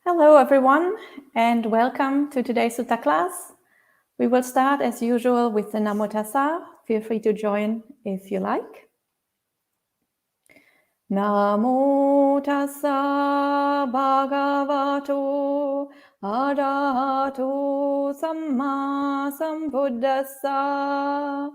Hello everyone and welcome to today's Sutta class. We will start as usual with the Namo Tassa. Feel free to join if you like. Namo Tassa Bhagavato Arahato Samma Sambuddhassa.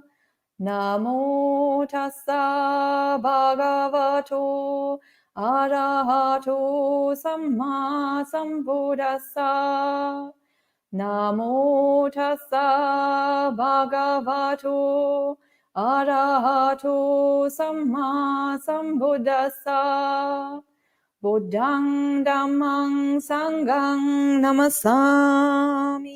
Namo Tassa Bhagavato Arahato Samma Sambuddhassa. Namo Tassa Bhagavato Arahato Samma Sambuddhassa. Buddhang Dhammang Sanghang Namasami.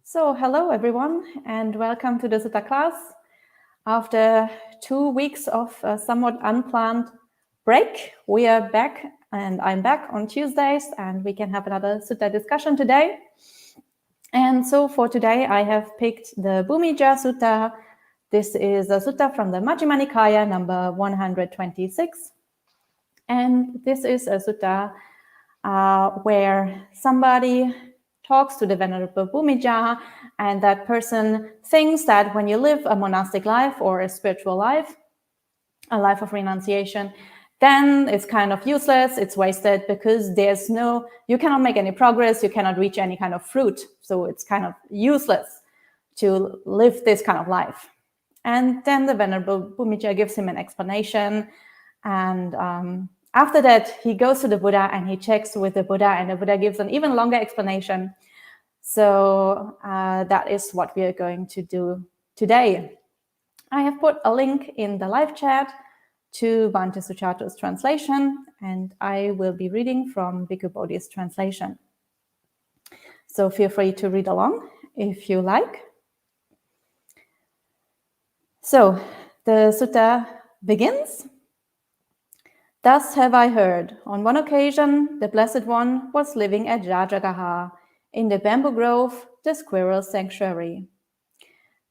So, hello everyone and welcome to the Sutta class. After 2 weeks of a somewhat unplanned break, we are back and I'm back on Tuesdays and we can have another Sutta discussion today. And so for today, I have picked the Bhūmija Sutta. This is a sutta from the Majjhima Nikaya, number 126. And this is a sutta where somebody talks to the Venerable Bhūmija, and that person thinks that when you live a monastic life or a spiritual life, a life of renunciation, then it's kind of useless, it's wasted, because you cannot make any progress, you cannot reach any kind of fruit. So it's kind of useless to live this kind of life. And then the Venerable Bhūmija gives him an explanation. And after that, he goes to the Buddha and he checks with the Buddha, and the Buddha gives an even longer explanation. So that is what we are going to do today. I have put a link in the live chat to Bhante Suchato's translation, and I will be reading from Bhikkhu Bodhi's translation. So feel free to read along if you like. So the sutta begins. Thus have I heard, on one occasion, the Blessed One was living at Rajagaha, in the bamboo grove, the squirrel sanctuary.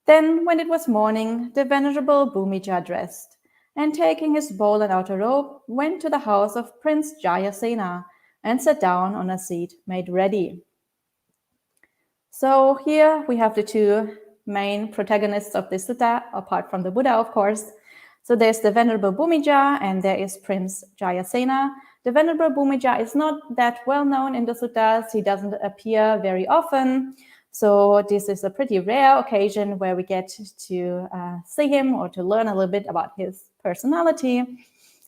Then, when it was morning, the Venerable Bhūmija dressed, and taking his bowl and outer robe, went to the house of Prince Jayasena, and sat down on a seat made ready. So here we have the two main protagonists of this sutta, apart from the Buddha, of course. So there's the Venerable Bhūmija and there is Prince Jayasena. The Venerable Bhūmija is not that well known in the suttas. He doesn't appear very often. So this is a pretty rare occasion where we get to see him or to learn a little bit about his personality.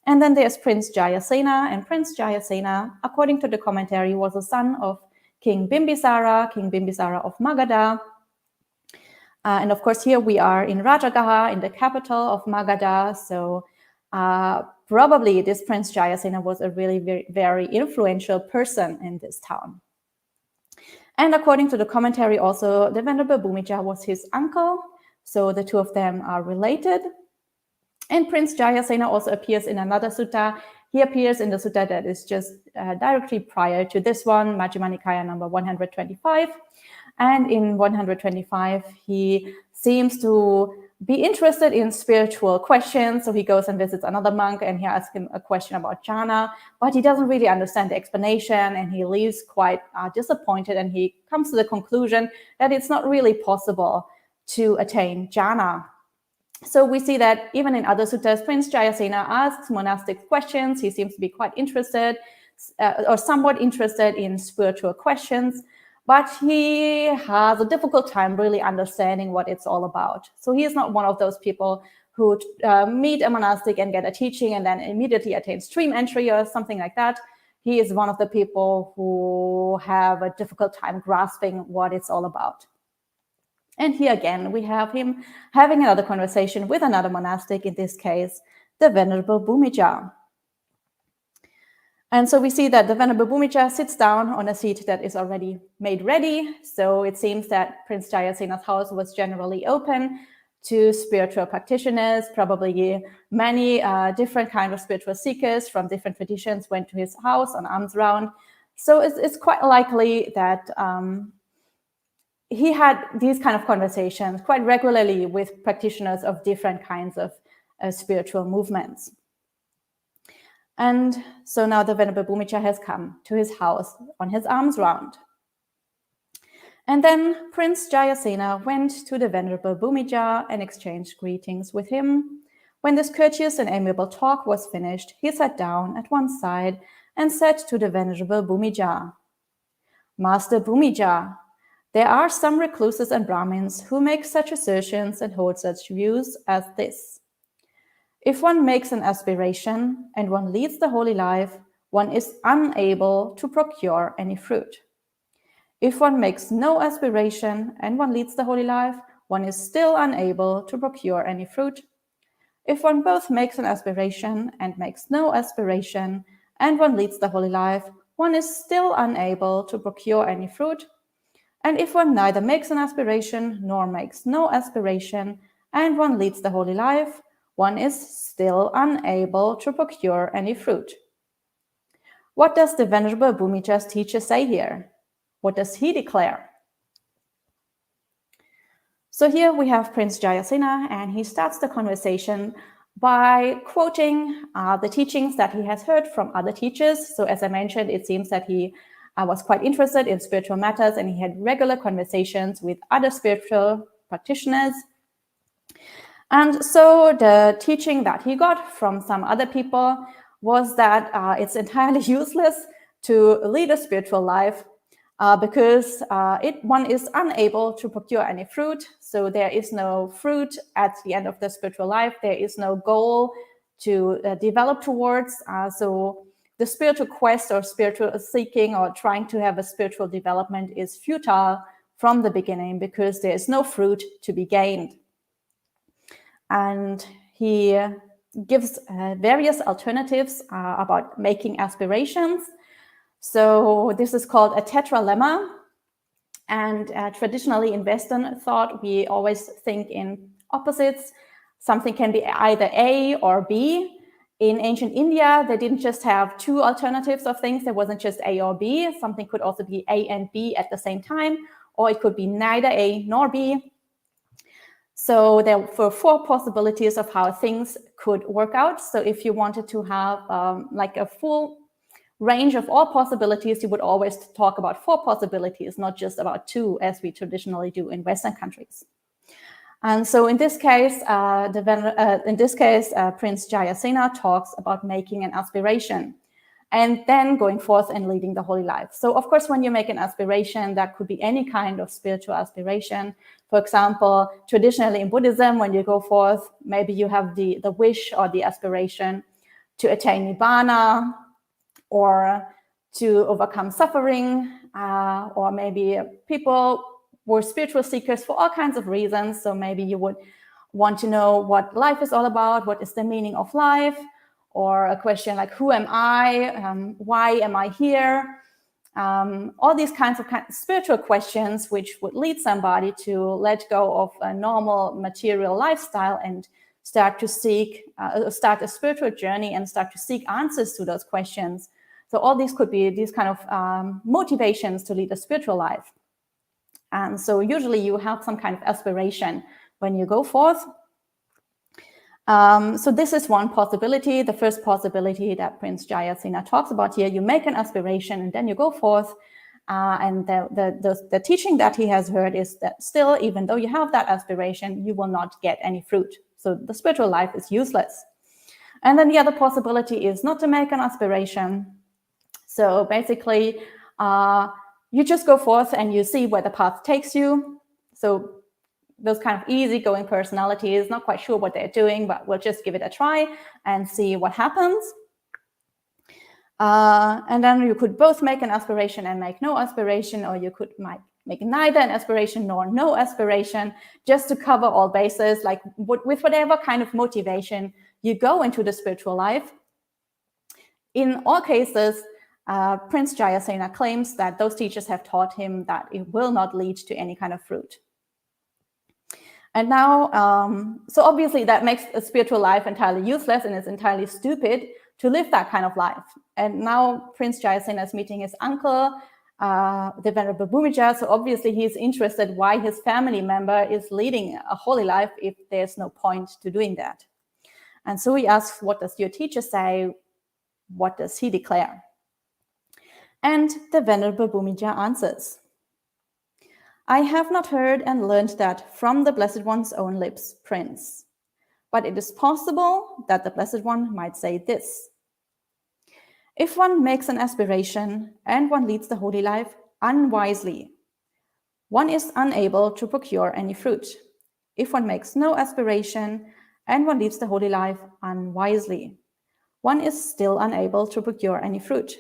And then there's Prince Jayasena. And Prince Jayasena, according to the commentary, was a son of King Bimbisara of Magadha. And of course, here we are in Rajagaha, in the capital of Magadha. So probably this Prince Jayasena was a really very, very influential person in this town. And according to the commentary, also, the Venerable Bhūmija was his uncle. So the two of them are related. And Prince Jayasena also appears in another sutta. He appears in the sutta that is just directly prior to this one, Majjhima Nikaya number 125. And in 125, he seems to be interested in spiritual questions. So he goes and visits another monk and he asks him a question about jhana, but he doesn't really understand the explanation and he leaves quite disappointed, and he comes to the conclusion that it's not really possible to attain jhana. So we see that even in other suttas, Prince Jayasena asks monastic questions. He seems to be quite interested or somewhat interested in spiritual questions, but he has a difficult time really understanding what it's all about. So he is not one of those people who meet a monastic and get a teaching and then immediately attain stream entry or something like that. He is one of the people who have a difficult time grasping what it's all about. And here again, we have him having another conversation with another monastic, in this case, the Venerable Bhūmija. And so we see that the Venerable Bhūmija sits down on a seat that is already made ready. So it seems that Prince Jayasena's house was generally open to spiritual practitioners. Probably many different kinds of spiritual seekers from different traditions went to his house on alms round. So it's quite likely that he had these kind of conversations quite regularly with practitioners of different kinds of spiritual movements. And so now the Venerable Bhūmija has come to his house on his arms round. And then Prince Jayasena went to the Venerable Bhūmija and exchanged greetings with him. When this courteous and amiable talk was finished, he sat down at one side and said to the Venerable Bhūmija, Master Bhūmija, there are some recluses and Brahmins who make such assertions and hold such views as this. If one makes an aspiration and one leads the holy life, one is unable to procure any fruit. If one makes no aspiration and one leads the holy life, one is still unable to procure any fruit. If one both makes an aspiration and makes no aspiration and one leads the holy life, one is still unable to procure any fruit. And if one neither makes an aspiration nor makes no aspiration and one leads the holy life, one is still unable to procure any fruit. What does the Venerable Bhūmija's teacher say here? What does he declare? So here we have Prince Jayasena, and he starts the conversation by quoting the teachings that he has heard from other teachers. So as I mentioned, it seems that he was quite interested in spiritual matters, and he had regular conversations with other spiritual practitioners. And so the teaching that he got from some other people was that it's entirely useless to lead a spiritual life because one is unable to procure any fruit. So there is no fruit at the end of the spiritual life. There is no goal to develop towards. So the spiritual quest or spiritual seeking or trying to have a spiritual development is futile from the beginning because there is no fruit to be gained. And he gives various alternatives about making aspirations. So this is called a Tetra Lemma. And traditionally in Western thought, we always think in opposites. Something can be either A or B. In ancient India, they didn't just have two alternatives of things. There wasn't just A or B. Something could also be A and B at the same time, or it could be neither A nor B. So there were four possibilities of how things could work out. So if you wanted to have like a full range of all possibilities, you would always talk about four possibilities, not just about two, as we traditionally do in Western countries. And so in this case, Prince Jayasena talks about making an aspiration and then going forth and leading the holy life. So of course, when you make an aspiration, that could be any kind of spiritual aspiration. For example, traditionally in Buddhism, when you go forth, maybe you have the wish or the aspiration to attain Nibbana, or to overcome suffering, or maybe people were spiritual seekers for all kinds of reasons. So maybe you would want to know what life is all about, what is the meaning of life, or a question like, who am I? Why am I here? All these kinds of spiritual questions, which would lead somebody to let go of a normal material lifestyle and start to start a spiritual journey and start to seek answers to those questions. So all these could be these kind of motivations to lead a spiritual life. And so usually you have some kind of aspiration when you go forth. So this is one possibility. The first possibility that Prince Jayasena talks about here, you make an aspiration and then you go forth. And the teaching that he has heard is that still, even though you have that aspiration, you will not get any fruit. So the spiritual life is useless. And then the other possibility is not to make an aspiration. So basically, you just go forth and you see where the path takes you. So those kind of easygoing personalities, not quite sure what they're doing, but we'll just give it a try and see what happens. And then you could both make an aspiration and make no aspiration, or you could make neither an aspiration nor no aspiration, just to cover all bases, like with whatever kind of motivation you go into the spiritual life. In all cases, Prince Jayasena claims that those teachers have taught him that it will not lead to any kind of fruit. And now, so obviously that makes a spiritual life entirely useless, and it's entirely stupid to live that kind of life. And now Prince Jayasena is meeting his uncle, the Venerable Bhūmija. So obviously he's interested why his family member is leading a holy life if there's no point to doing that. And so he asks, what does your teacher say? what does he declare? And the Venerable Bhūmija answers, I have not heard and learned that from the Blessed One's own lips, Prince. But it is possible that the Blessed One might say this. If one makes an aspiration and one leads the holy life unwisely, one is unable to procure any fruit. If one makes no aspiration and one leads the holy life unwisely, one is still unable to procure any fruit.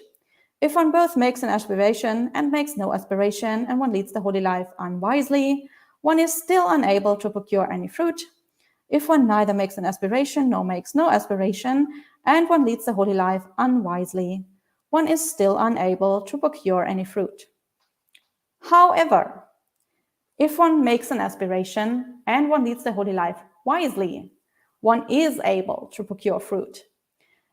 If one both makes an aspiration and makes no aspiration, and one leads the holy life unwisely, one is still unable to procure any fruit. If one neither makes an aspiration nor makes no aspiration, and one leads the holy life unwisely, one is still unable to procure any fruit. However, if one makes an aspiration and one leads the holy life wisely, one is able to procure fruit.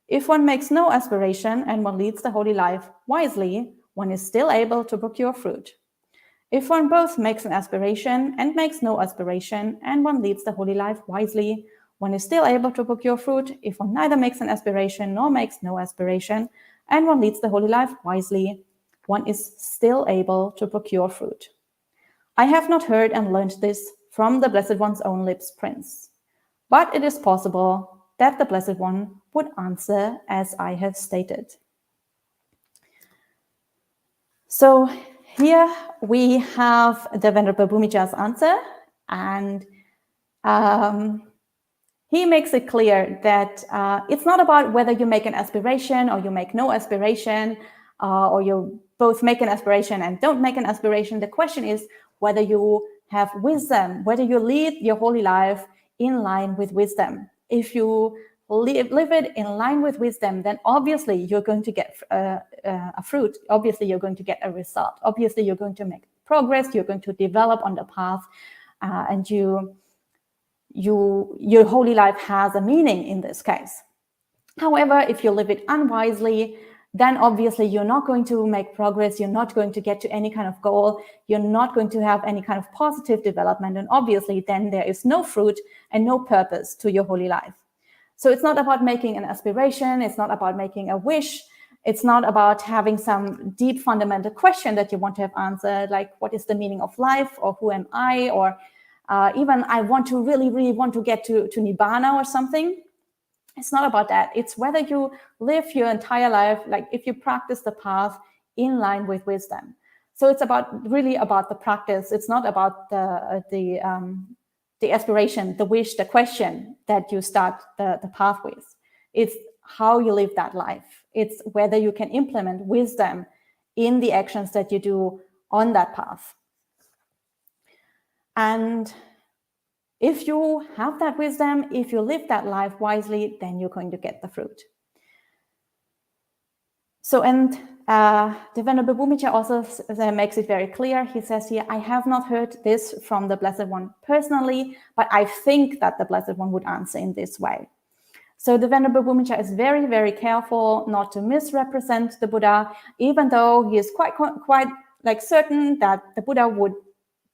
If one makes no aspiration and one leads the holy life wisely, one is still able to procure fruit. If one both makes an aspiration and makes no aspiration, and one leads the holy life wisely, one is still able to procure fruit. If one neither makes an aspiration nor makes no aspiration, and one leads the holy life wisely, one is still able to procure fruit. I have not heard and learned this from the Blessed One's own lips, Prince. But it is possible that the Blessed One would answer as I have stated. So here we have the Venerable Bhūmija's answer, and he makes it clear that it's not about whether you make an aspiration or you make no aspiration, or you both make an aspiration and don't make an aspiration. The question is whether you have wisdom, whether you lead your holy life in line with wisdom. If you live it in line with wisdom, then obviously you're going to get a fruit. Obviously, you're going to get a result. Obviously, you're going to make progress. You're going to develop on the path, and your holy life has a meaning in this case. However, if you live it unwisely, then obviously you're not going to make progress. You're not going to get to any kind of goal. You're not going to have any kind of positive development. And obviously then there is no fruit and no purpose to your holy life. So it's not about making an aspiration. It's not about making a wish. It's not about having some deep fundamental question that you want to have answered, like what is the meaning of life, or who am I, or even I want to really want to get to Nibbana or something. It's not about that. It's whether you live your entire life, like if you practice the path in line with wisdom. So it's really about the practice. It's not about the aspiration, the wish, the question that you start the path with. It's how you live that life. It's whether you can implement wisdom in the actions that you do on that path. And if you have that wisdom, if you live that life wisely, then you're going to get the fruit. So, and the Venerable Bhūmija also makes it very clear. He says here, I have not heard this from the Blessed One personally, but I think that the Blessed One would answer in this way. So the Venerable Bhūmija is very, very careful not to misrepresent the Buddha, even though he is quite like certain that the Buddha would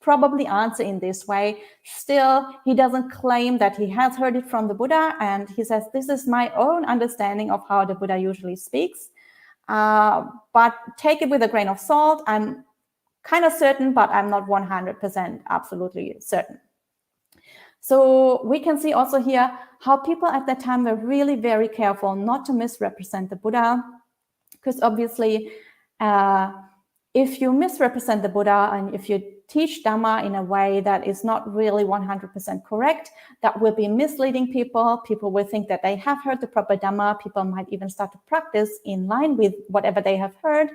probably answer in this way. Still, he doesn't claim that he has heard it from the Buddha, and he says, this is my own understanding of how the Buddha usually speaks. But take it with a grain of salt. I'm kind of certain, but I'm not 100% absolutely certain. So we can see also here how people at that time were really very careful not to misrepresent the Buddha, because obviously if you misrepresent the Buddha and if you teach Dhamma in a way that is not really 100% correct, that will be misleading people. People will think that they have heard the proper Dhamma. People might even start to practice in line with whatever they have heard.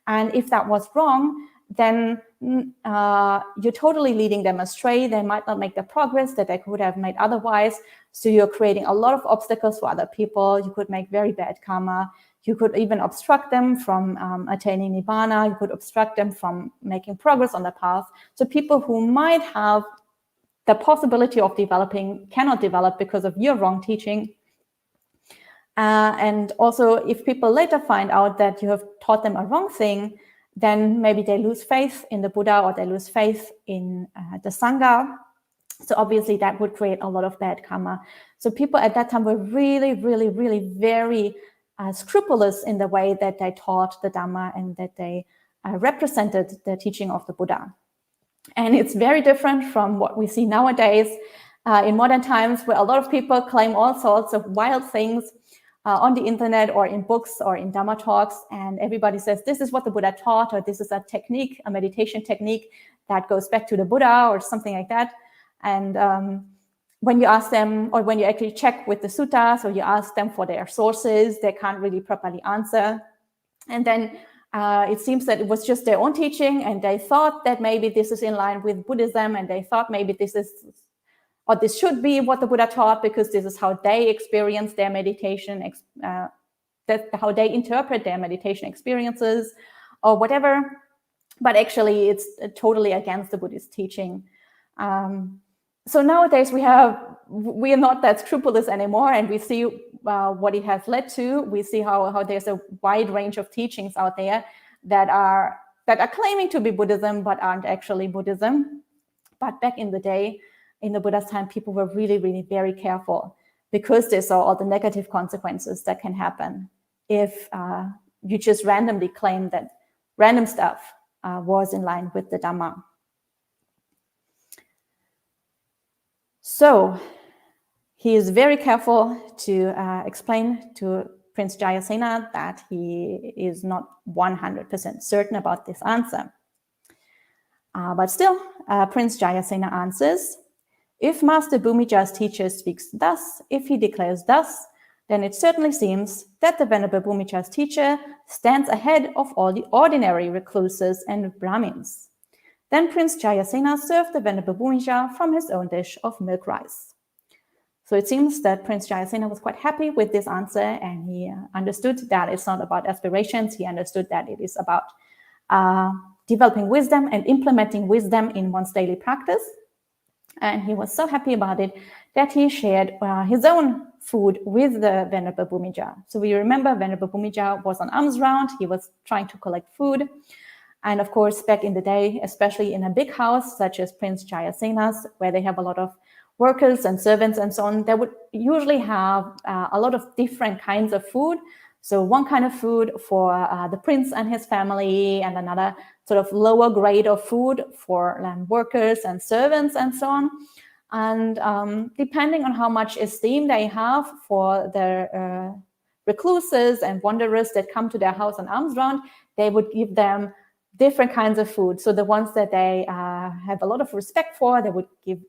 And if that was wrong, then you're totally leading them astray. They might not make the progress that they could have made otherwise. So you're creating a lot of obstacles for other people. You could make very bad karma. You could even obstruct them from attaining Nibbana. You could obstruct them from making progress on the path. So people who might have the possibility of developing cannot develop because of your wrong teaching. And also, if people later find out that you have taught them a wrong thing, then maybe they lose faith in the Buddha or they lose faith in the Sangha. So obviously that would create a lot of bad karma. So people at that time were really, really, really very scrupulous in the way that they taught the Dhamma and that they represented the teaching of the Buddha. And it's very different from what we see nowadays in modern times, where a lot of people claim all sorts of wild things on the internet or in books or in Dhamma talks, and everybody says this is what the Buddha taught, or this is a technique, a meditation technique that goes back to the Buddha or something like that. And when you ask them, or when you actually check with the suttas, or you ask them for their sources, they can't really properly answer. And then it seems that it was just their own teaching, and they thought that maybe this is in line with Buddhism, and they thought maybe this is, or this should be what the Buddha taught, because this is how they experience their meditation, that's how they interpret their meditation experiences, or whatever. But actually, it's totally against the Buddhist teaching. So nowadays we are not that scrupulous anymore, and we see what it has led to. We see how there's a wide range of teachings out there that are claiming to be Buddhism but aren't actually Buddhism. But back in the day, in the Buddha's time, people were really, really very careful, because they saw all the negative consequences that can happen if you just randomly claim that random stuff was in line with the Dhamma. So he is very careful to explain to Prince Jayasena that he is not 100% certain about this answer. But still, Prince Jayasena answers, if Master Bhūmija's teacher speaks thus, if he declares thus, then it certainly seems that the Venerable Bhūmija's teacher stands ahead of all the ordinary recluses and Brahmins. Then Prince Jayasena served the Venerable Bhūmija from his own dish of milk rice. So it seems that Prince Jayasena was quite happy with this answer, and he understood that it's not about aspirations. He understood that it is about developing wisdom and implementing wisdom in one's daily practice. And he was so happy about it that he shared his own food with the Venerable Bhūmija. So we remember Venerable Bhūmija was on alms round. He was trying to collect food. And of course, back in the day, especially in a big house such as Prince Jayasena's, where they have a lot of workers and servants and so on, they would usually have a lot of different kinds of food. So one kind of food for the prince and his family, and another sort of lower grade of food for workers and servants and so on. And depending on how much esteem they have for their recluses and wanderers that come to their house on alms round, they would give them different kinds of food. So the ones that they have a lot of respect for, they would give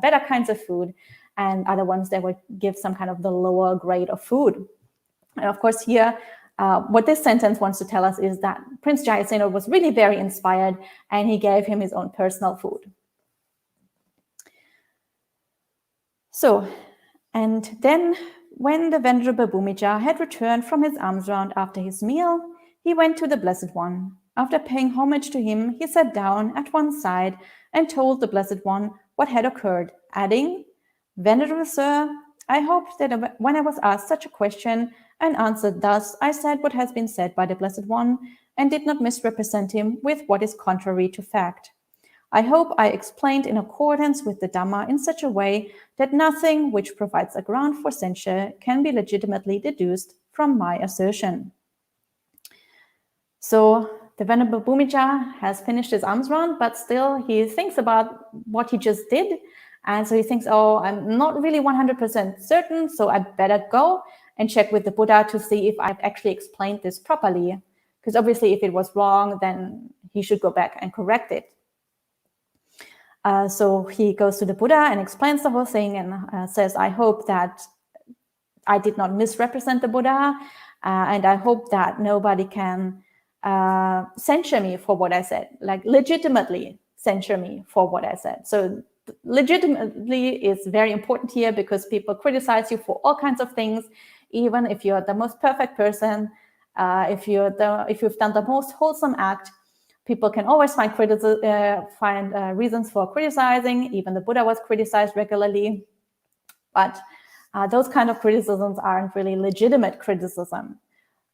better kinds of food, and other ones they would give some kind of the lower grade of food. And of course here, what this sentence wants to tell us is that Prince Jayasena was really very inspired, and he gave him his own personal food. So, and then when the Venerable Bhūmija had returned from his alms round after his meal, he went to the Blessed One. After paying homage to him, he sat down at one side and told the Blessed One what had occurred, adding, "Venerable Sir, I hoped that when I was asked such a question and answered thus, I said what has been said by the Blessed One and did not misrepresent him with what is contrary to fact. I hope I explained in accordance with the Dhamma in such a way that nothing which provides a ground for censure can be legitimately deduced from my assertion." So the Venerable Bhūmija has finished his alms round, but still he thinks about what he just did. And so he thinks, oh, I'm not really 100% certain, so I better go and check with the Buddha to see if I've actually explained this properly. Because obviously if it was wrong, then he should go back and correct it. So he goes to the Buddha and explains the whole thing and says, I hope that I did not misrepresent the Buddha, and I hope that nobody can censure me for what I said, like legitimately censure me for what I said. So legitimately is very important here, because people criticize you for all kinds of things, even if you're the most perfect person, if you've done the most wholesome act, people can always find reasons for criticizing. Even the Buddha was criticized regularly, but those kind of criticisms aren't really legitimate criticism.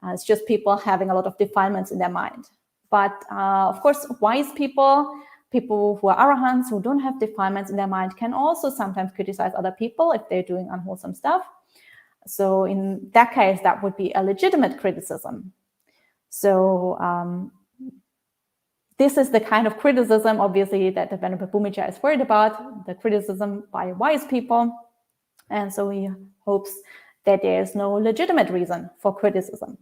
It's just people having a lot of defilements in their mind. But of course, wise people who are arahants, who don't have defilements in their mind, can also sometimes criticize other people if they're doing unwholesome stuff. So in that case, that would be a legitimate criticism. So this is the kind of criticism, obviously, that the Venerable Bhūmija is worried about, the criticism by wise people. And so he hopes that there is no legitimate reason for criticism.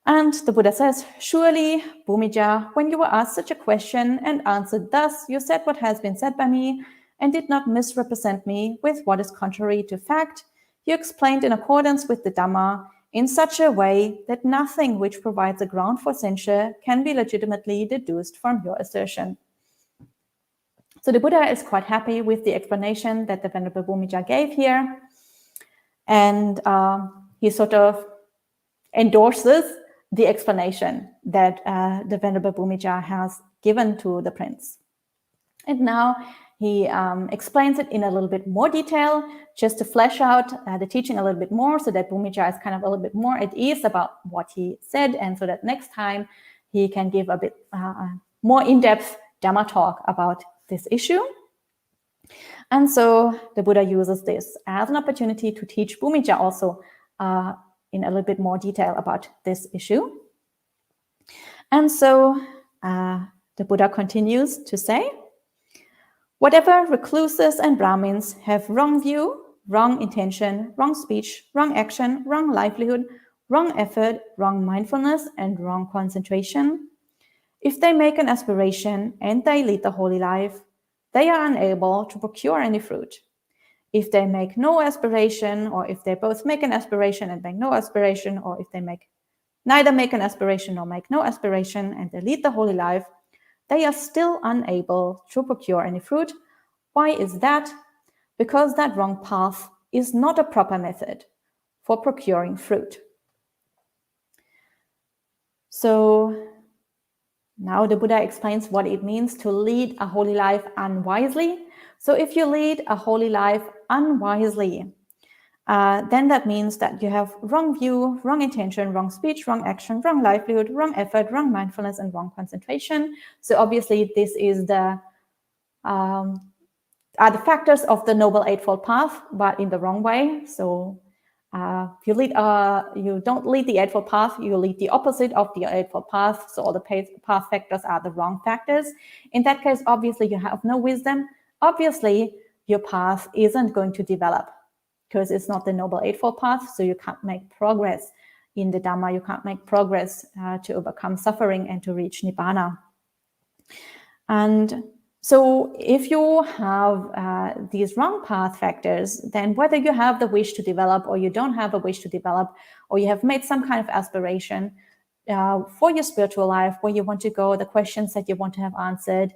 And the Buddha says, surely, Bhūmija, when you were asked such a question and answered thus, you said what has been said by me and did not misrepresent me with what is contrary to fact. You explained in accordance with the Dhamma in such a way that nothing which provides a ground for censure can be legitimately deduced from your assertion. So the Buddha is quite happy with the explanation that the Venerable Bhūmija gave here. And he sort of endorses the explanation that the Venerable Bhūmija has given to the prince. And now he explains it in a little bit more detail, just to flesh out the teaching a little bit more, so that Bhūmija is kind of a little bit more at ease about what he said, and so that next time he can give a bit more in-depth Dhamma talk about this issue. And so the Buddha uses this as an opportunity to teach Bhūmija also in a little bit more detail about this issue. And so the Buddha continues to say, whatever recluses and Brahmins have wrong view, wrong intention, wrong speech, wrong action, wrong livelihood, wrong effort, wrong mindfulness, and wrong concentration, if they make an aspiration and they lead the holy life, they are unable to procure any fruit. If they make no aspiration, or if they both make an aspiration and make no aspiration, or if they neither make an aspiration nor make no aspiration and they lead the holy life, they are still unable to procure any fruit. Why is that? Because that wrong path is not a proper method for procuring fruit. So now the Buddha explains what it means to lead a holy life unwisely. So if you lead a holy life unwisely, then that means that you have wrong view, wrong intention, wrong speech, wrong action, wrong livelihood, wrong effort, wrong mindfulness, and wrong concentration. So obviously this is are the factors of the Noble Eightfold Path, but in the wrong way. So you don't lead the Eightfold Path, you lead the opposite of the Eightfold Path. So all the path factors are the wrong factors. In that case, obviously you have no wisdom. Obviously, your path isn't going to develop because it's not the Noble Eightfold Path, so you can't make progress in the Dhamma, you can't make progress to overcome suffering and to reach Nibbana. And so if you have these wrong path factors, then whether you have the wish to develop or you don't have a wish to develop, or you have made some kind of aspiration for your spiritual life, where you want to go, the questions that you want to have answered,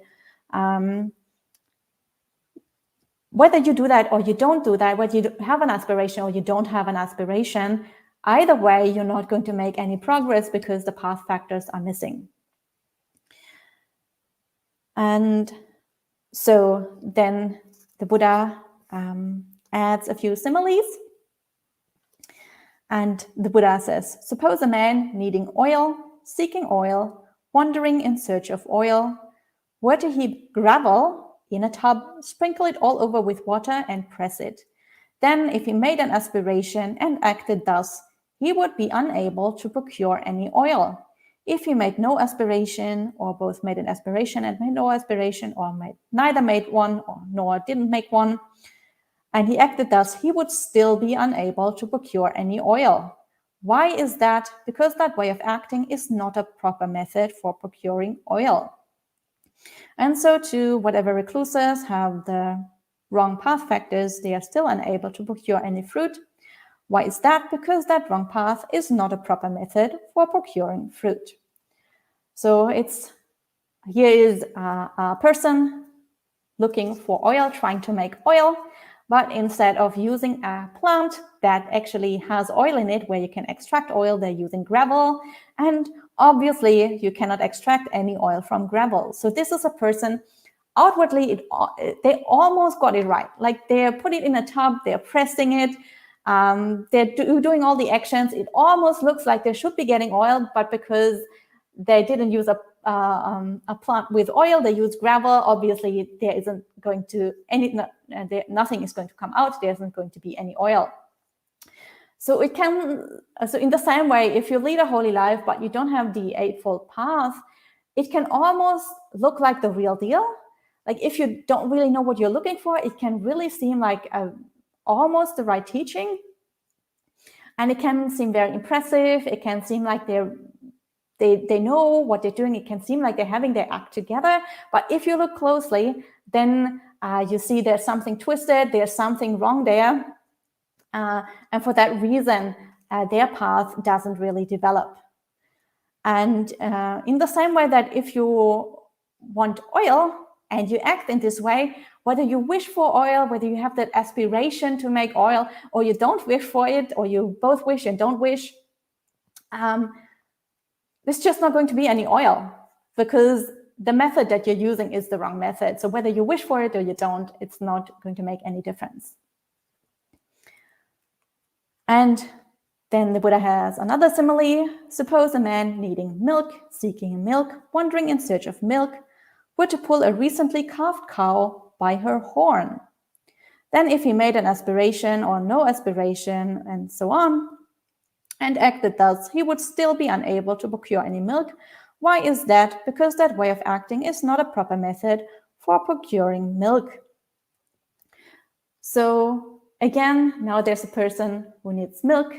whether you do that or you don't do that, whether you have an aspiration or you don't have an aspiration, either way, you're not going to make any progress because the path factors are missing. And so then the Buddha adds a few similes. And the Buddha says, suppose a man needing oil, seeking oil, wandering in search of oil, were to heap gravel in a tub, sprinkle it all over with water and press it. Then if he made an aspiration and acted thus, he would be unable to procure any oil. If he made no aspiration, or both made an aspiration and made no aspiration, or neither made one nor didn't make one, and he acted thus, he would still be unable to procure any oil. Why is that? Because that way of acting is not a proper method for procuring oil. And so too, whatever recluses have the wrong path factors, they are still unable to procure any fruit. Why is that? Because that wrong path is not a proper method for procuring fruit. So here is a person looking for oil, trying to make oil, but instead of using a plant that actually has oil in it, where you can extract oil, they're using gravel. And obviously, you cannot extract any oil from gravel. So this is a person, outwardly, they almost got it right. Like they put it in a tub, they're pressing it, they're doing all the actions. It almost looks like they should be getting oil, but because they didn't use a plant with oil, they use gravel. Obviously, there isn't going to nothing is going to come out. There isn't going to be any oil. So it can, so in the same way, if you lead a holy life, but you don't have the Eightfold Path, it can almost look like the real deal. Like if you don't really know what you're looking for, it can really seem like almost the right teaching. And it can seem very impressive. It can seem like they know what they're doing. It can seem like they're having their act together. But if you look closely, then you see there's something twisted, there's something wrong there. And for that reason, their path doesn't really develop. And in the same way that if you want oil and you act in this way, whether you wish for oil, whether you have that aspiration to make oil, or you don't wish for it, or you both wish and don't wish, there's just not going to be any oil because the method that you're using is the wrong method. So whether you wish for it or you don't, it's not going to make any difference. And then the Buddha has another simile. Suppose a man needing milk, seeking milk, wandering in search of milk, were to pull a recently calved cow by her horn. Then if he made an aspiration or no aspiration and so on, and acted thus, he would still be unable to procure any milk. Why is that? Because that way of acting is not a proper method for procuring milk. So again, now there's a person who needs milk,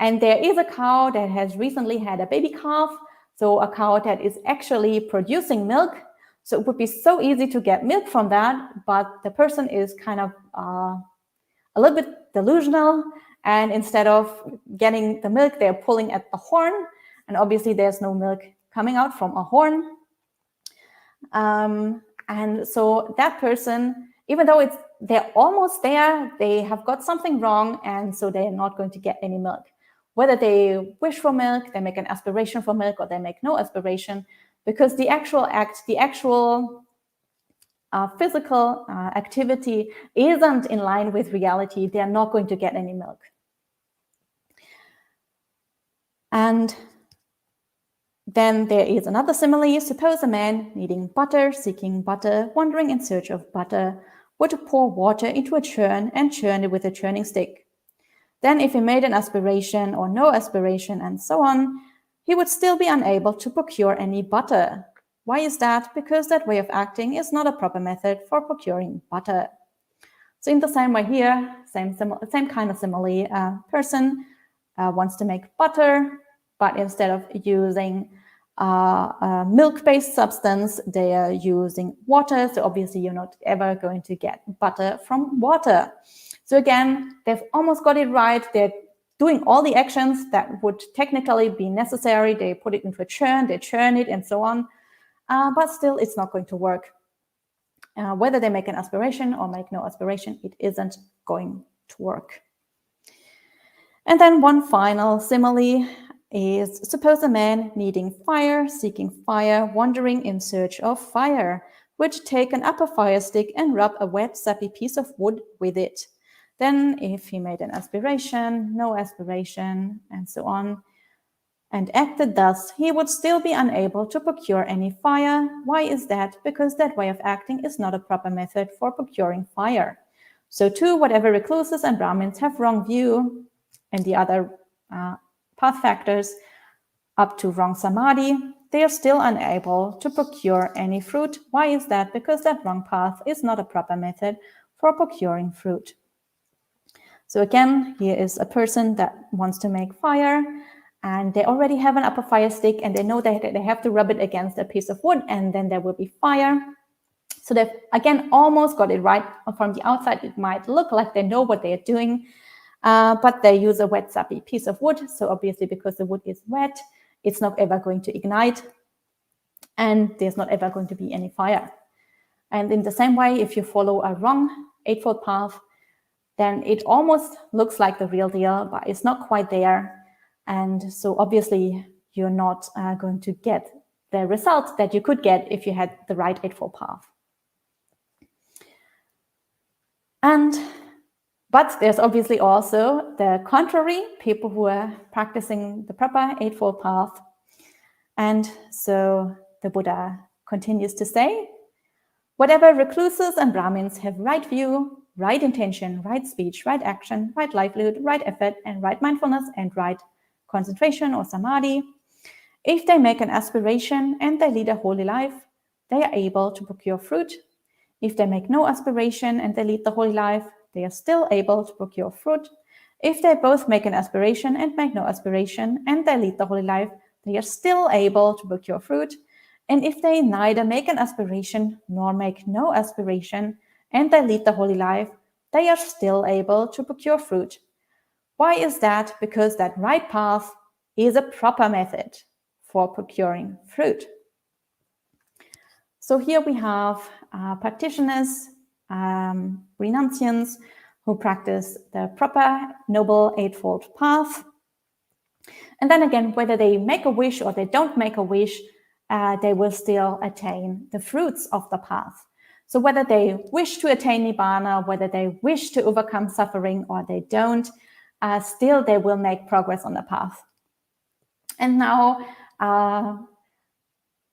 and there is a cow that has recently had a baby calf, so a cow that is actually producing milk. So it would be so easy to get milk from that, but the person is kind of a little bit delusional, and instead of getting the milk, they're pulling at the horn, and obviously there's no milk coming out from a horn. And so that person, even though they're almost there, they have got something wrong, and so they're not going to get any milk. Whether they wish for milk, they make an aspiration for milk, or they make no aspiration, because the actual act, the actual physical activity isn't in line with reality, they're not going to get any milk. And then there is another simile. Suppose a man needing butter, seeking butter, wandering in search of butter, were to pour water into a churn and churn it with a churning stick. Then if he made an aspiration or no aspiration and so on, he would still be unable to procure any butter. Why is that? Because that way of acting is not a proper method for procuring butter. So in the same way here, same kind of simile, person wants to make butter, but instead of using a milk-based substance, they are using water. So obviously you're not ever going to get butter from water. So again, they've almost got it right. They're doing all the actions that would technically be necessary. They put it into a churn, they churn it and so on. But still, it's not going to work. Whether they make an aspiration or make no aspiration, it isn't going to work. And then one final simile is, suppose a man needing fire, seeking fire, wandering in search of fire, would take an upper fire stick and rub a wet, sappy piece of wood with it. Then if he made an aspiration, no aspiration, and so on, and acted thus, he would still be unable to procure any fire. Why is that? Because that way of acting is not a proper method for procuring fire. So too, whatever recluses and Brahmins have wrong view, and the other path factors up to wrong samadhi, they are still unable to procure any fruit. Why is that? Because that wrong path is not a proper method for procuring fruit. So again, here is a person that wants to make fire, and they already have an upper fire stick, and they know that they have to rub it against a piece of wood, and then there will be fire. So they've, again, almost got it right. From the outside, it might look like they know what they're doing, but they use a wet, sappy piece of wood. So obviously, because the wood is wet, it's not ever going to ignite, and there's not ever going to be any fire. And in the same way, if you follow a wrong Eightfold Path, then it almost looks like the real deal, but it's not quite there. And so obviously, you're not going to get the result that you could get if you had the right Eightfold Path. But there's obviously also the contrary, people who are practicing the proper Eightfold Path. And so the Buddha continues to say, whatever recluses and Brahmins have right view, right intention, right speech, right action, right livelihood, right effort, and right mindfulness, and right concentration or samadhi. If they make an aspiration and they lead a holy life, they are able to procure fruit. If they make no aspiration and they lead the holy life, they are still able to procure fruit. If they both make an aspiration and make no aspiration and they lead the holy life, they are still able to procure fruit. And if they neither make an aspiration nor make no aspiration and they lead the holy life, they are still able to procure fruit. Why is that? Because that right path is a proper method for procuring fruit. So here we have practitioners, renunciants who practice the proper Noble Eightfold Path. And then again, whether they make a wish or they don't make a wish, they will still attain the fruits of the path. So whether they wish to attain Nibbana, whether they wish to overcome suffering or they don't, still they will make progress on the path. And now,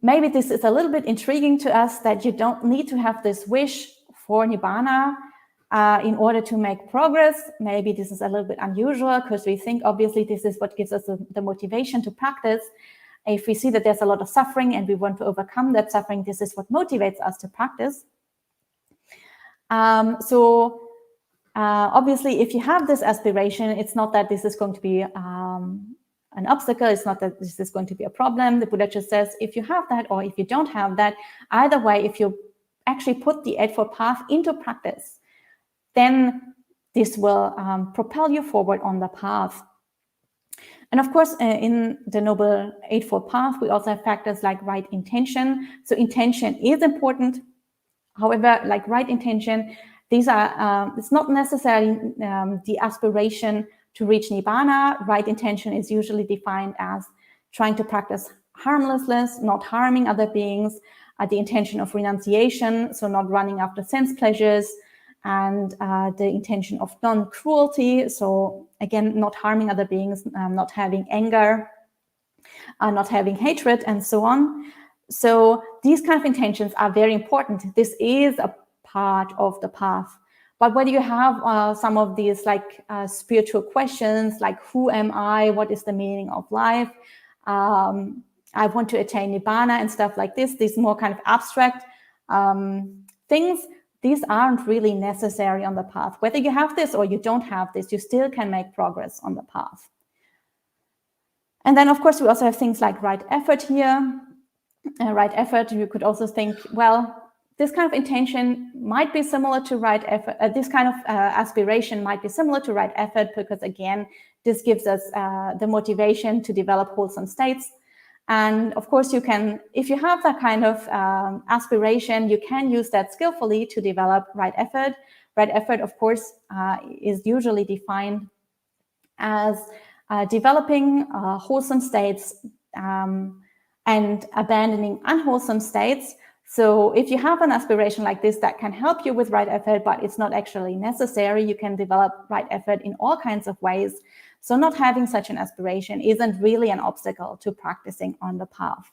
maybe this is a little bit intriguing to us that you don't need to have this wish for Nibbana in order to make progress. Maybe this is a little bit unusual because we think obviously this is what gives us the motivation to practice. If we see that there's a lot of suffering and we want to overcome that suffering, this is what motivates us to practice. Obviously, if you have this aspiration, it's not that this is going to be an obstacle. It's not that this is going to be a problem. The Buddha just says, if you have that or if you don't have that, either way, if you actually put the Eightfold Path into practice, then this will propel you forward on the path. And of course, in the Noble Eightfold Path, we also have factors like right intention. So intention is important. However, like right intention, these are, it's not necessarily the aspiration to reach Nibbana. Right intention is usually defined as trying to practice harmlessness, not harming other beings, the intention of renunciation, so not running after sense pleasures, and the intention of non-cruelty, so again, not harming other beings, not having anger, not having hatred, and so on. So these kind of intentions are very important. This is a part of the path. But whether you have some of these like spiritual questions, like who am I, what is the meaning of life, I want to attain Nibbana and stuff like this, these more kind of abstract things, these aren't really necessary on the path. Whether you have this or you don't have this, you still can make progress on the path. And then, of course, we also have things like right effort here. Right effort, you could also think, well, this kind of intention might be similar to right effort. This kind of aspiration might be similar to right effort because, again, this gives us the motivation to develop wholesome states. And of course, you can, if you have that kind of aspiration, you can use that skillfully to develop right effort. Right effort, of course, is usually defined as developing wholesome states and abandoning unwholesome states. So if you have an aspiration like this, that can help you with right effort, but it's not actually necessary. You can develop right effort in all kinds of ways. So not having such an aspiration isn't really an obstacle to practicing on the path.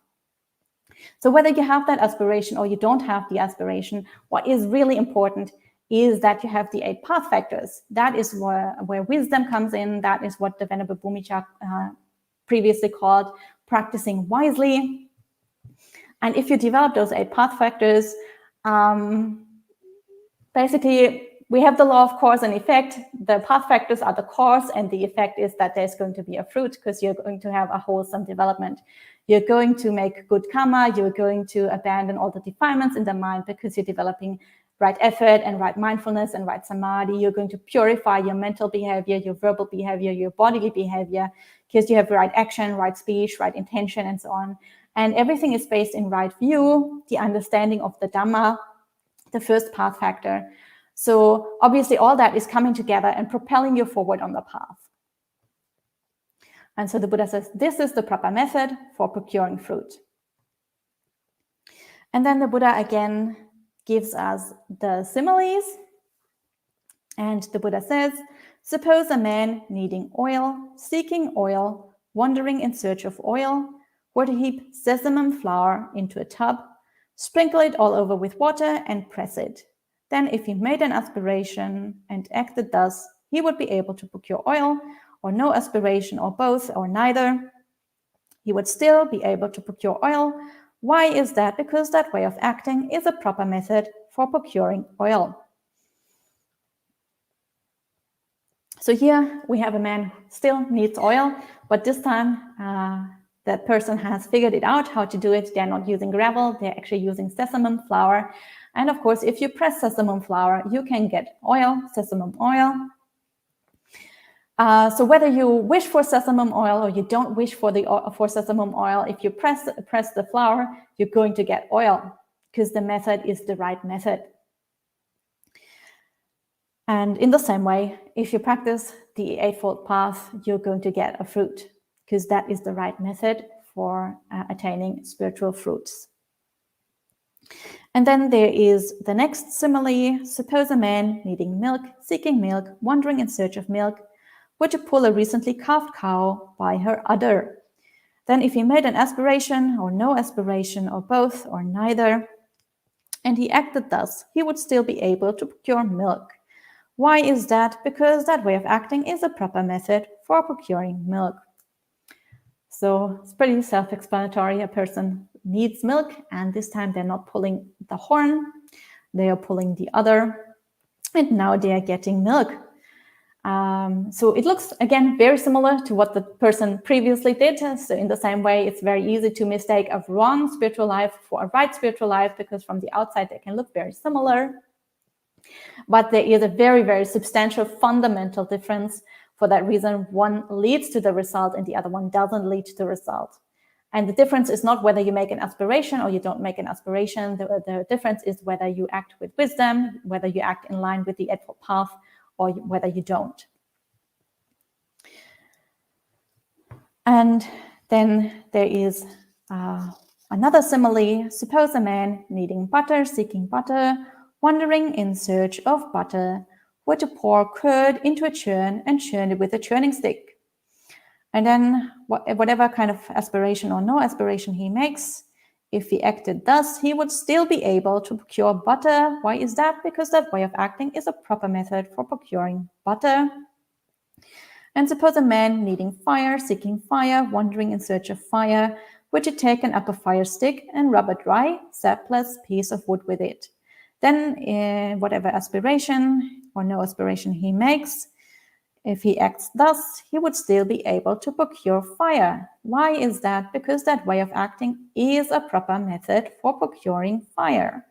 So whether you have that aspiration or you don't have the aspiration, what is really important is that you have the 8 path factors. That is where wisdom comes in. That is what the Venerable Bhūmija previously called practicing wisely. And if you develop those 8 path factors, basically we have the law of cause and effect. The path factors are the cause, and the effect is that there's going to be a fruit because you're going to have a wholesome development. You're going to make good karma. You're going to abandon all the defilements in the mind because you're developing right effort and right mindfulness and right samadhi. You're going to purify your mental behavior, your verbal behavior, your bodily behavior, because you have right action, right speech, right intention, and so on. And everything is based in right view, the understanding of the Dhamma, the first path factor. So obviously all that is coming together and propelling you forward on the path. And so the Buddha says, this is the proper method for procuring fruit. And then the Buddha again gives us the similes. And the Buddha says, suppose a man needing oil, seeking oil, wandering in search of oil, were to heap sesamum flour into a tub, sprinkle it all over with water and press it. then if he made an aspiration and acted thus, he would be able to procure oil, or no aspiration, or both, or neither. He would still be able to procure oil. Why is that? Because that way of acting is a proper method for procuring oil. So here we have a man who still needs oil, but this time that person has figured it out how to do it. They're not using gravel, they're actually using sesame flour. And of course, if you press sesame flour, you can get oil, sesame oil. So whether you wish for sesame oil or you don't wish for sesame oil, if you press the flour, you're going to get oil because the method is the right method. And in the same way, if you practice the Eightfold Path, you're going to get a fruit because that is the right method for attaining spiritual fruits. And then there is the next simile. Suppose a man needing milk, seeking milk, wandering in search of milk, were to pull a recently calved cow by her udder. Then if he made an aspiration or no aspiration or both or neither, and he acted thus, he would still be able to procure milk. Why is that? Because that way of acting is a proper method for procuring milk. So it's pretty self-explanatory. A person needs milk, and this time they're not pulling the horn, they are pulling the udder, and now they are getting milk. So it looks, again, very similar to what the person previously did. So in the same way, it's very easy to mistake a wrong spiritual life for a right spiritual life, because from the outside, they can look very similar. But there is a very, very substantial fundamental difference. For that reason, one leads to the result and the other one doesn't lead to the result. And the difference is not whether you make an aspiration or you don't make an aspiration. The difference is whether you act with wisdom, whether you act in line with the Eightfold Path, or whether you don't. And then there is another simile. Suppose a man needing butter, seeking butter, wandering in search of butter, were to pour curd into a churn and churn it with a churning stick. And then whatever kind of aspiration or no aspiration he makes, if he acted thus, he would still be able to procure butter. Why is that? Because that way of acting is a proper method for procuring butter. And suppose a man needing fire, seeking fire, wandering in search of fire, were to take an upper fire stick and rub a dry, sapless piece of wood with it. Then whatever aspiration or no aspiration he makes, if he acts thus, he would still be able to procure fire. Why is that? Because that way of acting is a proper method for procuring fire.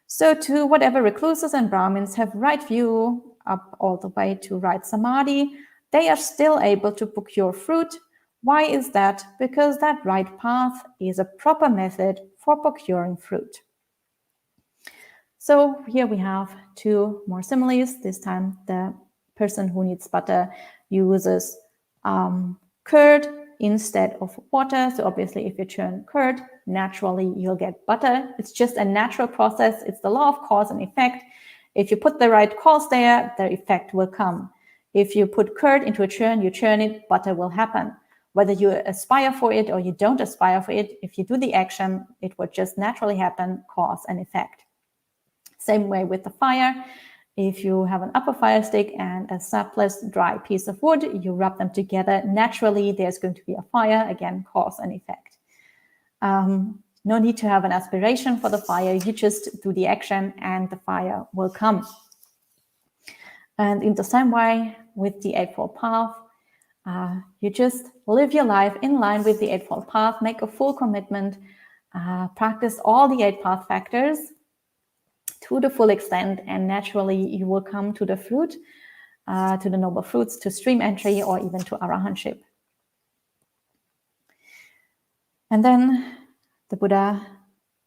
So too, whatever recluses and Brahmins have right view up all the way to right samadhi, they are still able to procure fruit. Why is that? Because that right path is a proper method for procuring fruit. So here we have two more similes. This time the person who needs butter uses curd instead of water. So obviously if you churn curd, naturally you'll get butter. It's just a natural process. It's the law of cause and effect. If you put the right cause there, the effect will come. If you put curd into a churn, you churn it, butter will happen. Whether you aspire for it or you don't aspire for it, if you do the action, it will just naturally happen, cause and effect. Same way with the fire. If you have an upper fire stick and a sapless dry piece of wood, you rub them together. Naturally, there's going to be a fire, again, cause and effect. No need to have an aspiration for the fire. You just do the action and the fire will come. And in the same way with the Eightfold Path, you just live your life in line with the Eightfold Path, make a full commitment, practice all the 8 path factors to the full extent, and naturally you will come to the fruit, to the noble fruits, to stream entry, or even to arahantship. And then the Buddha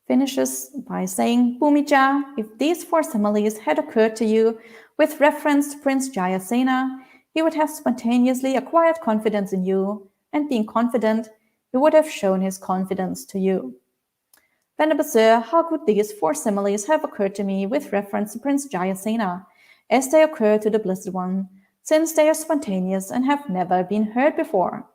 finishes by saying, Bhūmija, if these 4 similes had occurred to you with reference to Prince Jayasena, he would have spontaneously acquired confidence in you, and being confident, he would have shown his confidence to you. Venerable Sir, how could these 4 similes have occurred to me with reference to Prince Jayasena, as they occur to the Blessed One, since they are spontaneous and have never been heard before?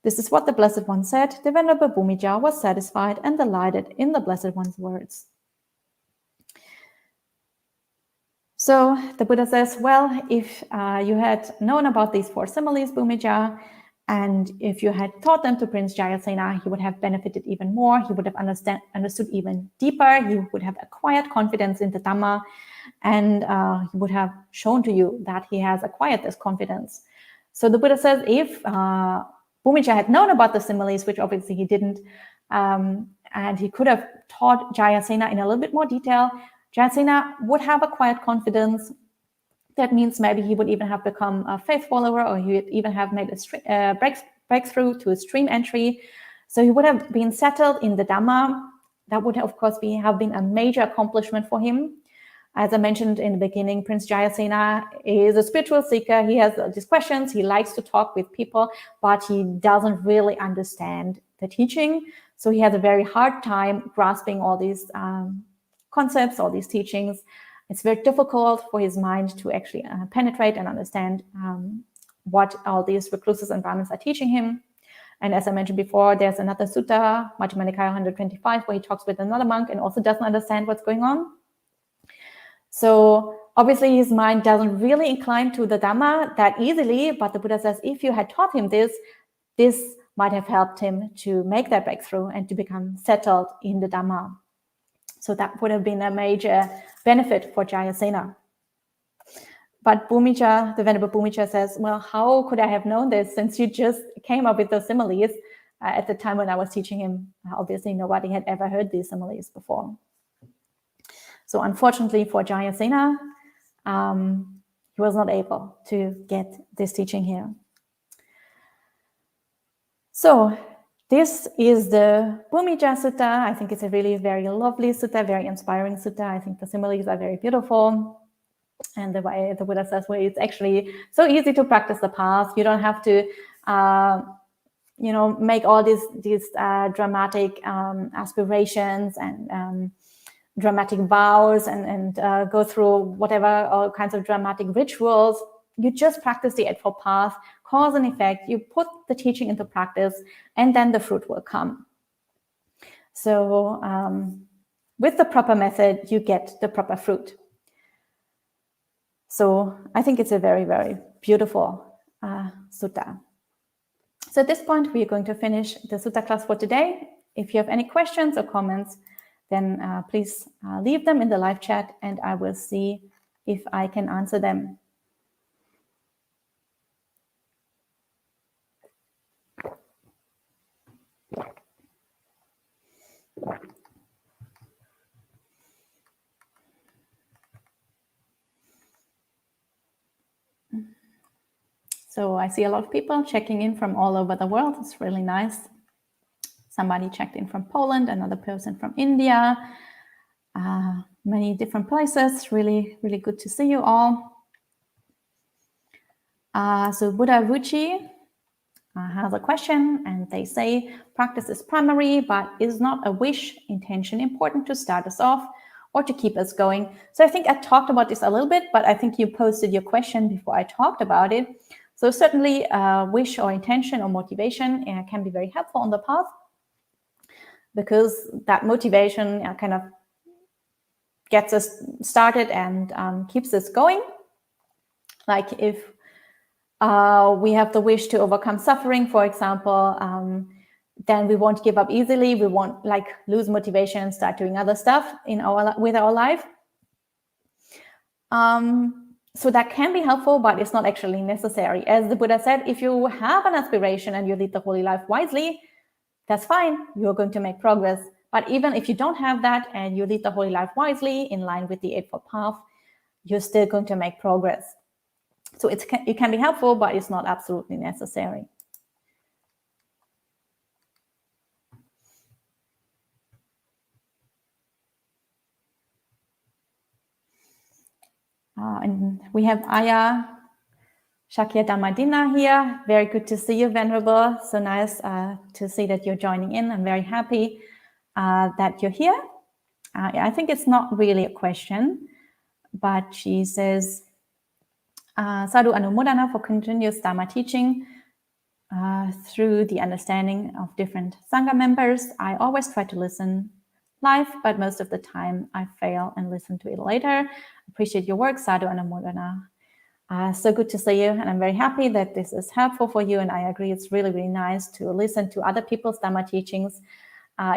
This is what the Blessed One said. The Venerable Bhūmija was satisfied and delighted in the Blessed One's words. So the Buddha says, well, if you had known about these 4 similes, Bhūmija, and if you had taught them to Prince Jayasena, he would have benefited even more. He would have understood even deeper. He would have acquired confidence in the Dhamma, and he would have shown to you that he has acquired this confidence. So the Buddha says, if Bhūmija had known about the similes, which obviously he didn't, and he could have taught Jayasena in a little bit more detail, Jayasena would have acquired confidence. That means maybe he would even have become a faith follower, or he would even have made a breakthrough to a stream entry. So he would have been settled in the Dhamma. That would, of course, have been a major accomplishment for him. As I mentioned in the beginning, Prince Jayasena is a spiritual seeker. He has these questions. He likes to talk with people, but he doesn't really understand the teaching. So he has a very hard time grasping all these concepts, all these teachings. It's very difficult for his mind to actually penetrate and understand what all these recluses and Brahmins are teaching him. And as I mentioned before, there's another sutta, Majjhima Nikaya 125, where he talks with another monk and also doesn't understand what's going on. So obviously his mind doesn't really incline to the Dhamma that easily, but the Buddha says if you had taught him this might have helped him to make that breakthrough and to become settled in the Dhamma. So that would have been a major benefit for Jayasena. But Bhūmija, the Venerable Bhūmija says, well, how could I have known this since you just came up with those similes at the time when I was teaching him? Obviously, nobody had ever heard these similes before. So unfortunately for Jayasena, he was not able to get this teaching here. So this is the Bhūmija Sutta. I think it's a really very lovely sutta, very inspiring sutta. I think the similes are very beautiful. And the way the Buddha says, well, it's actually so easy to practice the path. You don't have to, make all these dramatic aspirations and dramatic vows and go through whatever, all kinds of dramatic rituals. You just practice the Eightfold Path, cause and effect. You put the teaching into practice, and then the fruit will come. So with the proper method, you get the proper fruit. So I think it's a very, very beautiful sutta. So at this point, we are going to finish the sutta class for today. If you have any questions or comments, then please leave them in the live chat, and I will see if I can answer them. So I see a lot of people checking in from all over the world. It's really nice. Somebody checked in from Poland, another person from India, many different places. Really, really good to see you all. So Buddha Ruchi has a question, and they say, practice is primary, but is not a wish, intention important to start us off or to keep us going? So I think I talked about this a little bit, but I think you posted your question before I talked about it. So certainly wish or intention or motivation can be very helpful on the path, because that motivation kind of gets us started and keeps us going. Like if we have the wish to overcome suffering, for example, then we won't give up easily. We won't lose motivation and start doing other stuff with our life. So that can be helpful, but it's not actually necessary. As the Buddha said, if you have an aspiration and you lead the holy life wisely, that's fine. You're going to make progress. But even if you don't have that and you lead the holy life wisely in line with the Eightfold Path, you're still going to make progress. So it can be helpful, but it's not absolutely necessary. And we have Aya Shakya Damadina here. Very good to see you, Venerable. So nice to see that you're joining in. I'm very happy that you're here. I think it's not really a question, but she says, Sadhu Anumodana for continuous Dharma teaching through the understanding of different Sangha members. I always try to listen live, but most of the time I fail and listen to it later. Appreciate your work, Sadhu and Amodana. So good to see you, and I'm very happy that this is helpful for you, and I agree it's really, really nice to listen to other people's Dhamma teachings,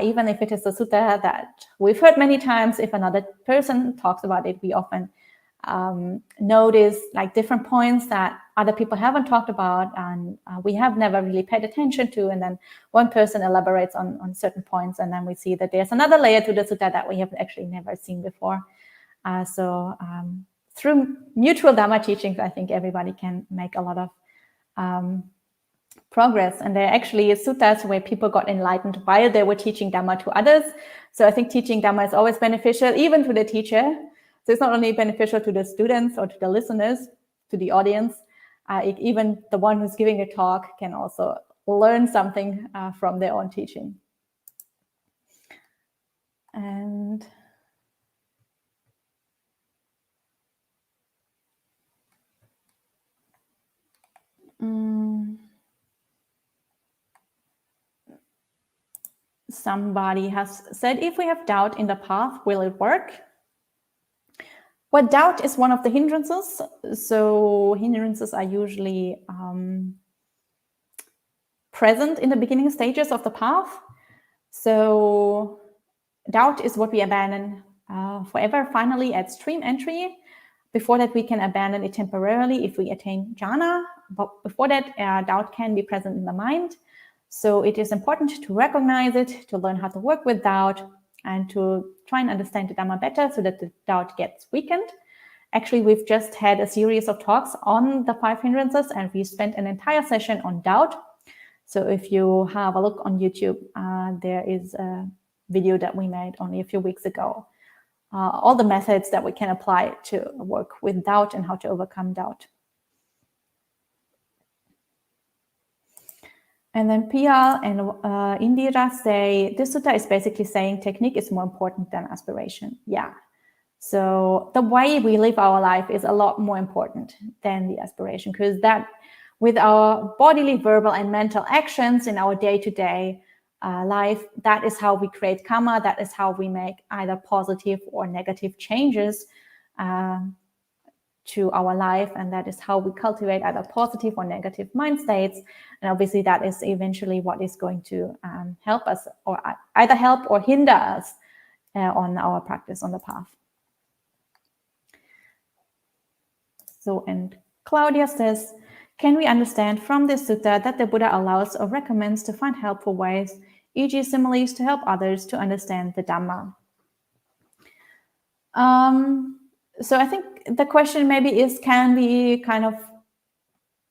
even if it is a sutta that we've heard many times. If another person talks about it, we often notice like different points that other people haven't talked about, and we have never really paid attention to, and then one person elaborates on certain points, and then we see that there's another layer to the sutta that we have actually never seen before. Through mutual Dhamma teachings, I think everybody can make a lot of progress. And there are actually suttas where people got enlightened while they were teaching Dhamma to others. So I think teaching Dhamma is always beneficial, even to the teacher. So it's not only beneficial to the students or to the listeners, to the audience, even the one who's giving a talk can also learn something from their own teaching. And somebody has said, if we have doubt in the path, will it work? Well, doubt is one of the hindrances. So hindrances are usually present in the beginning stages of the path. So doubt is what we abandon forever, finally at stream entry. Before that, we can abandon it temporarily if we attain jhana. But before that, doubt can be present in the mind. So it is important to recognize it, to learn how to work with doubt, and to try and understand the Dhamma better so that the doubt gets weakened. Actually, we've just had a series of talks on the 5 hindrances, and we spent an entire session on doubt. So if you have a look on YouTube, there is a video that we made only a few weeks ago. All the methods that we can apply to work with doubt and how to overcome doubt. And then Piyal and Indira say, this sutta is basically saying technique is more important than aspiration. Yeah. So the way we live our life is a lot more important than the aspiration, because that with our bodily, verbal, and mental actions in our day-to-day life, that is how we create karma, that is how we make either positive or negative changes to our life, and that is how we cultivate either positive or negative mind states. And obviously that is eventually what is going to help us, or either help or hinder us on our practice on the path. So, and Claudia says, can we understand from this sutta that the Buddha allows or recommends to find helpful ways, e.g. similes, to help others to understand the Dhamma? So I think the question maybe is, can we kind of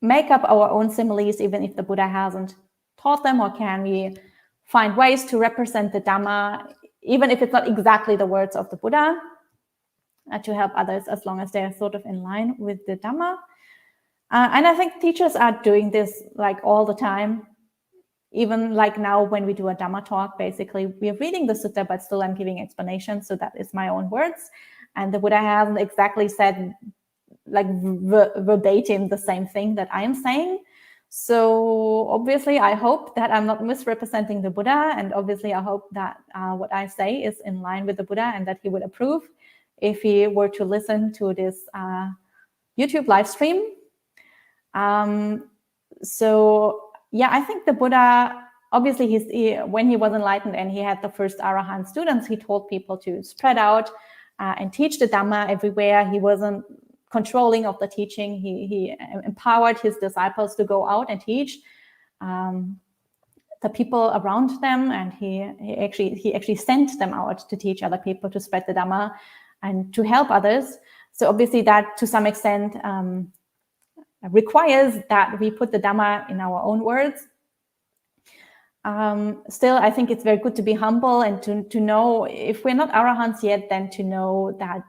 make up our own similes even if the Buddha hasn't taught them, or can we find ways to represent the Dhamma even if it's not exactly the words of the Buddha, to help others as long as they're sort of in line with the Dhamma? And I think teachers are doing this like all the time. Even like now when we do a Dhamma talk, basically we're reading the sutta, but still I'm giving explanations. So that is my own words. And the Buddha hasn't exactly said like verbatim the same thing that I am saying. So obviously I hope that I'm not misrepresenting the Buddha. And obviously I hope that what I say is in line with the Buddha and that he would approve if he were to listen to this YouTube live stream. So yeah, I think the Buddha, obviously when he was enlightened and he had the first Arahant students, he told people to spread out and teach the Dhamma everywhere. He wasn't controlling of the teaching. He empowered his disciples to go out and teach the people around them, and he actually sent them out to teach other people, to spread the Dhamma and to help others. So obviously that to some extent requires that we put the Dhamma in our own words. Still, I think it's very good to be humble and to know, if we're not Arahants yet, then to know that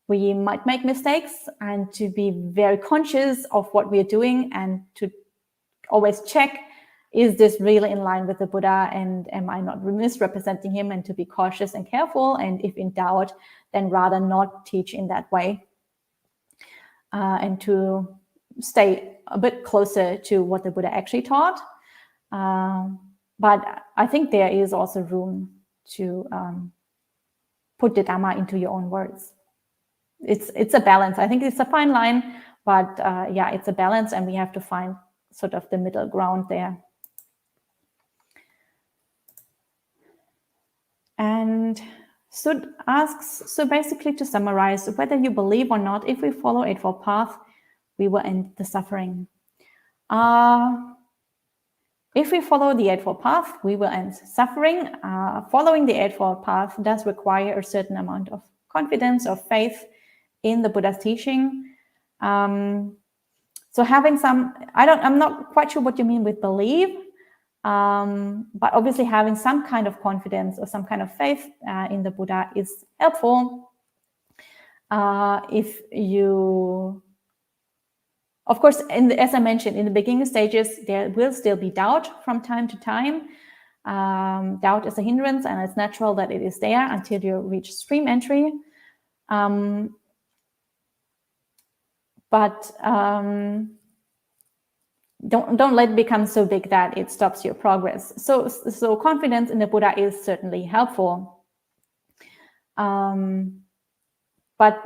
we might make mistakes, and to be very conscious of what we're doing, and to always check, is this really in line with the Buddha, and am I not misrepresenting him, and to be cautious and careful, and if in doubt, then rather not teach in that way, and to stay a bit closer to what the Buddha actually taught. But I think there is also room put the Dhamma into your own words. It's a balance. I think it's a fine line, but yeah, it's a balance, and we have to find sort of the middle ground there. And Sud asks, so basically to summarize, whether you believe or not, if we follow Eightfold Path, we will end the suffering. If we follow the Eightfold Path, we will end suffering. Following the Eightfold Path does require a certain amount of confidence or faith in the Buddha's teaching. So having some, I'm not quite sure what you mean with believe, but obviously having some kind of confidence or some kind of faith in the Buddha is helpful. If you, of course, as I mentioned, in the beginning stages, there will still be doubt from time to time. Doubt is a hindrance, and it's natural that it is there until you reach stream entry. But don't let it become so big that it stops your progress. So confidence in the Buddha is certainly helpful. But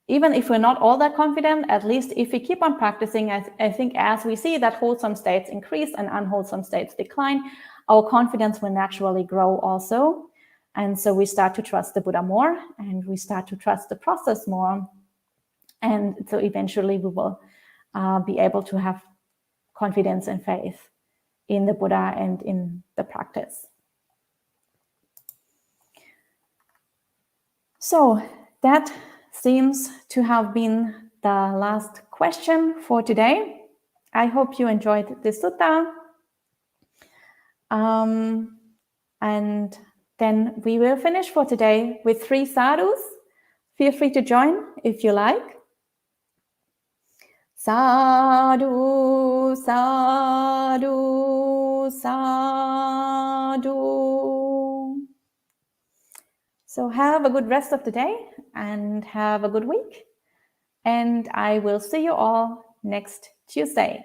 even if we're not all that confident, at least if we keep on practicing, I think as we see that wholesome states increase and unwholesome states decline, our confidence will naturally grow also. And so we start to trust the Buddha more, and we start to trust the process more. And so eventually we will be able to have confidence and faith in the Buddha and in the practice. So that seems to have been the last question for today. I hope you enjoyed this sutta. And then we will finish for today with 3 sadhus. Feel free to join if you like. Sadhu, sadhu, sadhu. So have a good rest of the day and have a good week. And I will see you all next Tuesday.